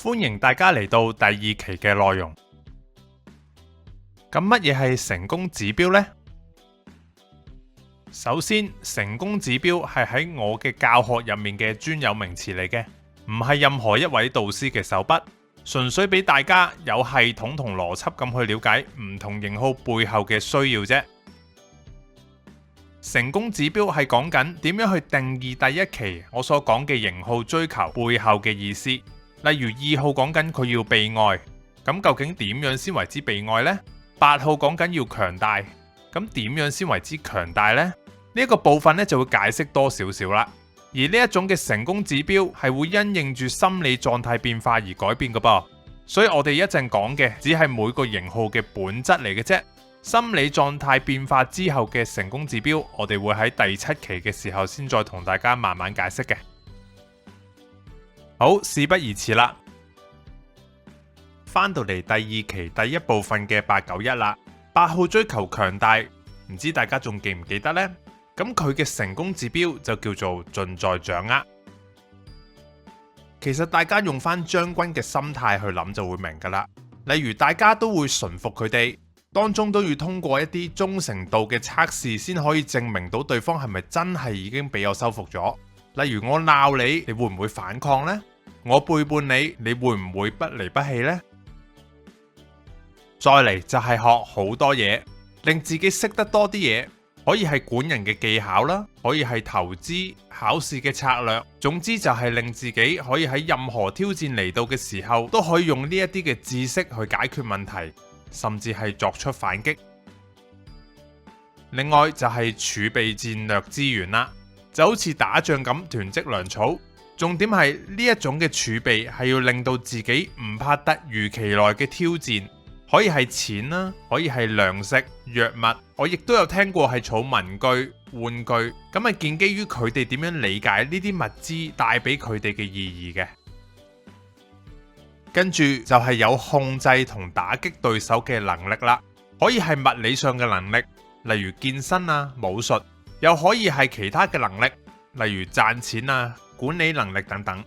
歡迎大家嚟到第2期嘅內容。咁乜嘢係成功指標呢？首先，成功指標係喺我嘅教學入面嘅專有名詞嚟嘅，唔係任何一位導師嘅手筆，純粹俾大家有系統同邏輯咁去了解唔同型號背後嘅需要啫。成功指標係講緊點樣去定義第一期我所講嘅型號追求背後嘅意思。例如2號講緊佢要被愛，咁究竟點樣先為之被愛呢？8號講緊要強大，咁點樣先為之強大呢？呢一個部分咧就會解釋多少少啦。而呢一種嘅成功指標係會因應住心理狀態變化而改變㗎噃，所以我哋一陣講嘅只係每個型號嘅本質嚟嘅啫。心理狀態變化之後嘅成功指標，我哋會喺第7期嘅時候先再同大家慢慢解釋嘅。好，事不宜遲啦，翻到嚟第2期第1部分嘅891啦。8號追求強大，唔知大家仲記唔記得呢？咁佢嘅成功指標就叫做盡在掌握。其實大家用翻將軍嘅心態去諗就會明噶啦。例如大家都會順服佢哋，當中都要通過一啲忠誠度嘅測試先可以證明到對方係咪真係已經俾我收服咗。例如我鬧你，你會唔會反抗呢？我背叛你，你會唔會不離不棄呢？再嚟就係學好多嘢，令自己識得多啲嘢，可以係管人嘅技巧啦，可以係投資、考試嘅策略，總之就係令自己可以喺任何挑戰嚟到嘅時候，都可以用呢一啲嘅知識去解決問題，甚至係作出反擊。另外就係儲備戰略資源啦，就好似打仗咁囤積糧草。重點係呢一種嘅儲備係要令到自己唔怕突如其來嘅挑戰，可以係錢啦，可以係糧食、藥物，我亦都有聽過係儲文具、玩具，咁係建基於佢哋點樣理解呢啲物資帶俾佢哋嘅意義嘅。跟住就係有控制同打擊對手嘅能力啦，可以係物理上嘅能力，例如健身啊、武術，又可以係其他嘅能力，例如賺錢啊、管理能力等等。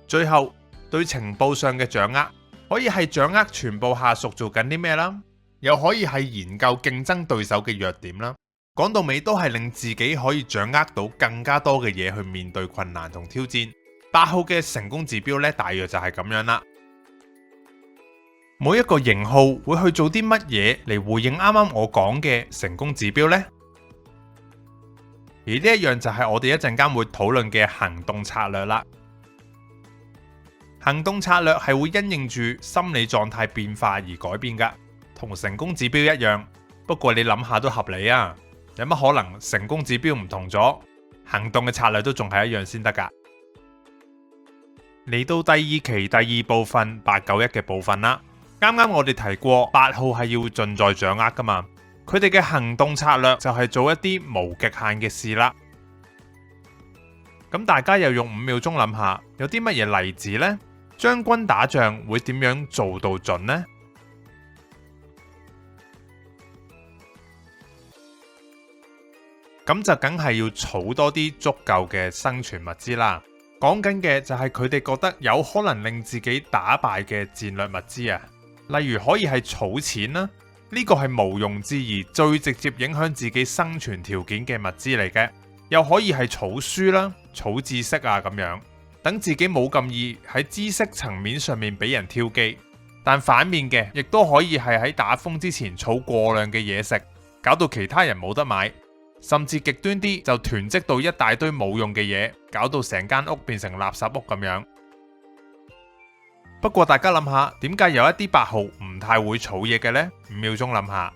最後對情報上嘅掌握，可以係掌握全部下屬做緊啲咩啦，又可以係研究競爭對手嘅弱點啦。講到尾都係令自己可以掌握到更加多嘅嘢去面對困難同挑戰。8號嘅成功指標呢，大約就係咁樣啦。每一個型號會去做啲乜嘢嚟回應啱啱我講嘅成功指標呢？而呢一樣就係我哋一陣間會討論嘅行動策略啦。行動策略係會因應住心理狀態變化而改變噶，同成功指標一樣。不過你諗下都合理啊，有乜可能成功指標唔同咗，行動嘅策略都仲係一樣先得噶？嚟到第2期第2部分891嘅部分啦。啱啱我哋提過8號係要盡在掌握噶嘛。佢哋嘅行動策略就係做一啲無極限嘅事啦。咁大家又用5秒鐘諗下，有啲乜嘢例子呢？將軍打仗會點樣做到盡呢？咁就梗係要儲多啲足夠嘅生存物資啦。講緊嘅就係佢哋覺得有可能令自己打敗嘅戰略物資啊，例如可以係儲錢啦。呢個係毋庸置疑最直接影響自己生存條件嘅物資嚟嘅，又可以係儲書啦、儲知識啊咁樣，等自己冇咁易喺知識層面上面俾人挑機。但反面嘅，亦都可以係喺打風之前儲過量嘅嘢食，搞到其他人冇得買，甚至極端啲就囤積到一大堆冇用嘅嘢，搞到成間屋變成垃圾屋咁樣。不過大家諗下，點解有一啲8號唔太會儲嘢嘅呢？5秒鐘諗下，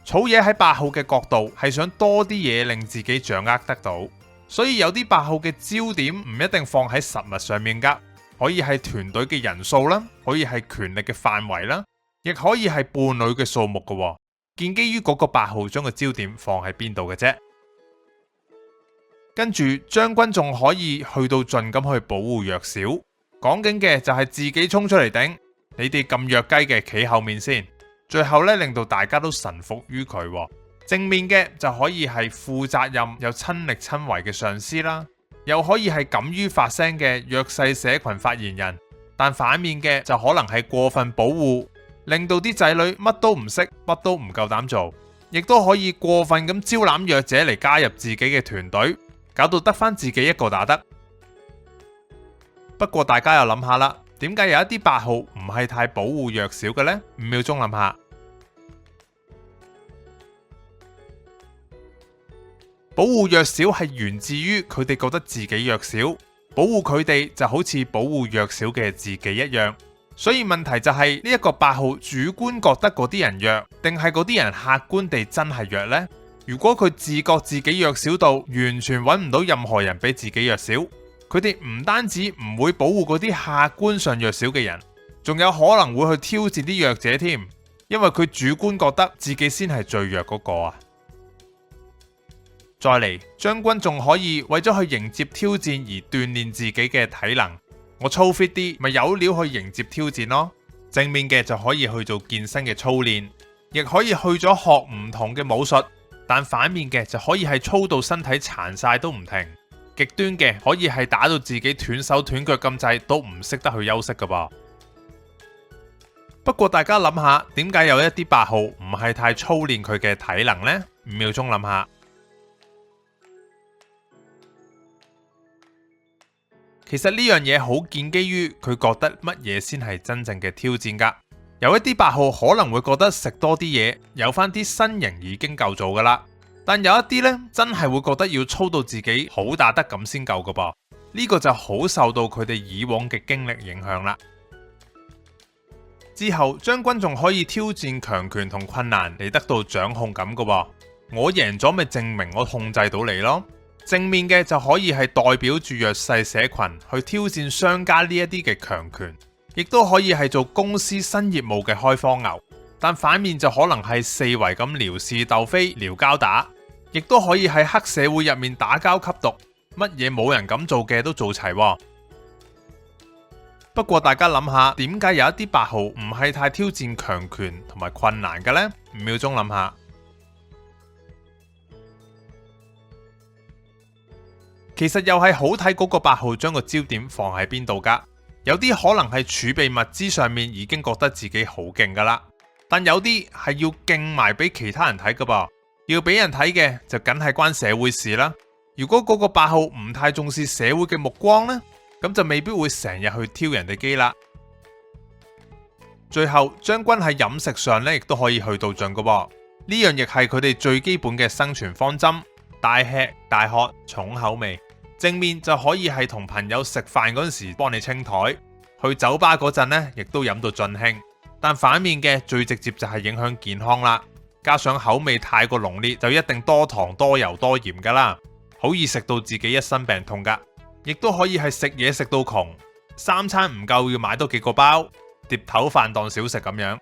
儲嘢喺8號嘅角度係想多啲嘢令自己掌握得到，所以有啲8號嘅焦點唔一定放喺實物上面噶，可以係團隊嘅人數啦，可以係權力嘅範圍啦，亦可以係伴侶嘅數目噶，建基於嗰個8號將個焦點放喺邊度嘅啫。跟住將軍仲可以去到盡咁去保護弱小，講緊嘅就係自己衝出嚟頂，你哋咁弱雞嘅企後面先，最後咧令到大家都臣服於佢，正面嘅就可以係負責任又親力親為嘅上司啦，又可以係敢於發聲嘅弱勢社群發言人。但反面嘅就可能係過分保護，令到啲仔女乜都唔識，乜都唔夠膽做，亦都可以過分咁招攬弱者嚟加入自己嘅團隊，搞到得返自己一個打得。不過大家又諗下啦，點解有一啲8號唔係太保護弱小嘅呢？5秒鐘諗下。保護弱小係源自於佢哋覺得自己弱小，保護佢哋就好似保護弱小嘅自己一樣。所以問題就係呢一個8號主觀覺得嗰啲人弱，定係嗰啲人客觀地真係弱呢？如果佢自覺自己弱小到完全揾唔到任何人比自己弱小，佢哋唔單止唔會保護嗰啲客觀上弱小嘅人，仲有可能會去挑戰啲弱者添，因為佢主觀覺得自己先係最弱嗰個啊！再嚟，將軍仲可以為咗去迎接挑戰而鍛煉自己嘅體能。我操 fit 啲，咪有料去迎接挑戰咯。正面嘅就可以去做健身嘅操練，亦可以去咗學唔同嘅武術。但反面嘅就可以係操到身體殘晒都唔停。極端嘅可以係打到自己斷手斷腳咁滯，都唔識得去休息噶噃。不過大家諗下，點解有一啲8號唔係太操練佢嘅體能呢？5秒鐘諗下。其實呢樣嘢好建基於佢覺得乜嘢先係真正嘅挑戰噶。有一啲8號可能會覺得食多啲嘢，有翻啲身形已經夠做噶啦。但有一啲呢，真係會覺得要操到自己好打得咁先夠噶噃。呢個就好受到佢哋以往嘅經歷影響啦。之後將軍仲可以挑戰強權同困難嚟得到掌控感噶噃。我贏咗咪證明我控制到你咯。正面嘅就可以係代表住弱勢社群去挑戰商家呢一啲嘅強權，亦都可以係做公司新業務嘅開荒牛。但反面就可能係四圍咁撩是鬥非、撩交打，亦都可以係黑社會入面打交吸毒，乜嘢冇人敢做嘅都做齊喎。不過大家諗下，點解有一啲8號唔係太挑戰強權同埋困難嘅呢？5秒鐘諗下。其實又係好睇嗰個8號將個焦點放喺邊度噶。有啲可能係儲備物資上面已經覺得自己好勁噶啦，但有啲係要勁埋俾其他人睇噶噃。要俾人睇嘅就梗係關社會事啦。如果嗰個8號唔太重視社會嘅目光呢，咁就未必會成日去挑人哋機啦。最後將軍喺飲食上呢，亦都可以去到盡噶噃。呢樣亦係佢哋最基本嘅生存方針，大吃大喝重口味。正面就可以係同朋友食飯嗰陣時幫你清台，去酒吧嗰陣呢亦都飲到盡興。但反面嘅最直接就係影響健康啦，加上口味太過濃烈，就一定多糖多油多鹽噶啦，好易食到自己一身病痛噶。亦都可以係食嘢食到窮，三餐唔夠要買多幾個包，碟頭飯當小食咁樣。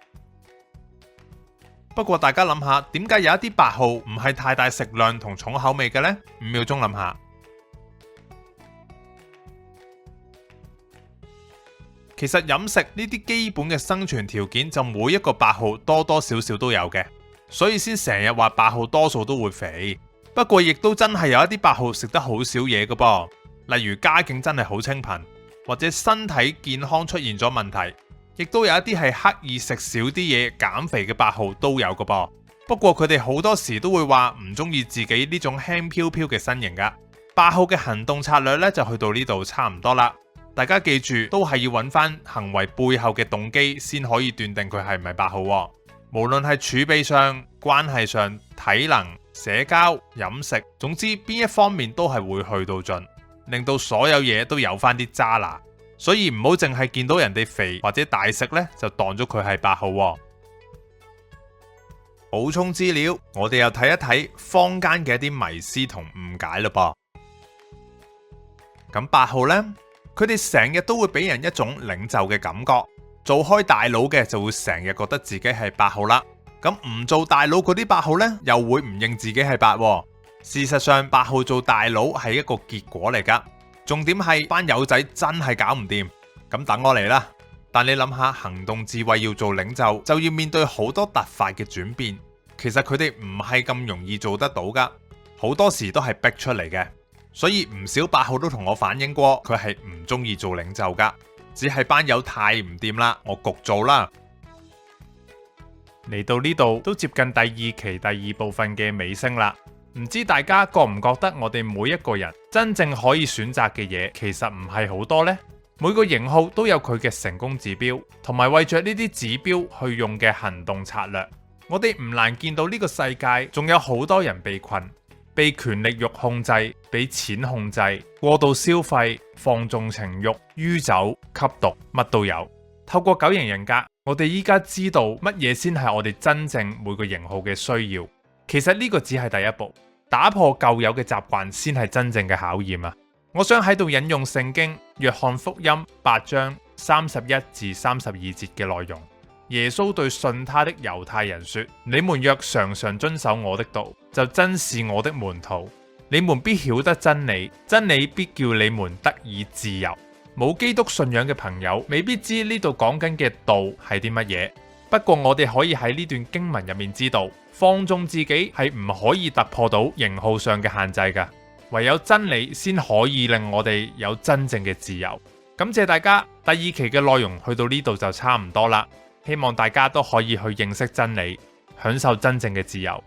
不過大家諗下，點解有一啲8號唔係太大食量同重口味嘅呢？5秒鐘諗下。其實飲食呢啲基本嘅生存條件就每一個8號多多少少都有嘅，所以先成日話8號多數都會肥。不過亦都真係有一啲8號食得好少嘢嘅噃，例如家境真係好清貧，或者身體健康出現咗問題，亦都有一啲係刻意食少啲嘢減肥嘅8號都有嘅噃。不過佢哋好多時都會話唔中意自己呢種輕飄飄嘅身形噶。8號嘅行動策略呢，就去到呢度差唔多啦。大家記住，都係要揾翻行為背後嘅動機，先可以斷定佢係唔係8號喎。無論係儲備上、關係上、體能、社交、飲食，總之邊一方面都係會去到盡，令到所有嘢都有翻啲渣拿。所以唔好淨係見到人哋肥或者大食呢，就當咗佢係8號喎。補充資料，我哋又睇一睇坊間嘅一啲迷思同誤解咯噃。咁8號呢？佢哋成日都會俾人一種領袖嘅感覺，做開大佬嘅就會成日覺得自己係8號啦。咁唔做大佬嗰啲8號呢，又會唔認自己係8喎。事實上，8號做大佬係一個結果嚟噶，重點係班友仔真係搞唔掂，咁等我嚟啦。但你諗下，行動智慧要做領袖，就要面對好多突發嘅轉變，其實佢哋唔係咁容易做得到噶，好多時都係逼出嚟嘅。所以唔少8號都同我反映過，佢係唔中意做領袖噶，只係班友太唔掂啦，我焗做啦。嚟到呢度都接近第2期第2部分嘅尾聲啦，唔知大家覺唔覺得我哋每一個人真正可以選擇嘅嘢其實唔係好多呢？每個型號都有佢嘅成功指標，同埋為着呢啲指標去用嘅行動策略。我哋唔難見到呢個世界仲有好多人被困，被權力欲控制，被錢控制，過度消費，放縱情慾，酗酒，吸毒，乜都有。透過9型人格，我哋依家知道乜嘢先係我哋真正每個型號嘅需要。其實呢個只係第一步，打破舊有嘅習慣先係真正嘅考驗啊！我想喺度引用聖經約翰福音8章31至32節嘅內容。耶穌對信他的猶太人說：你們若常常遵守我的道，就真是我的門徒。你們必曉得真理，真理必叫你們得以自由。冇基督信仰嘅朋友未必知呢度講緊嘅道係啲乜嘢，不過我哋可以喺呢段經文入面知道，放縱自己係唔可以突破到型號上嘅限制㗎，唯有真理先可以令我哋有真正嘅自由。感謝大家，第2期嘅內容去到呢度就差唔多啦，希望大家都可以去認識真理，享受真正嘅自由。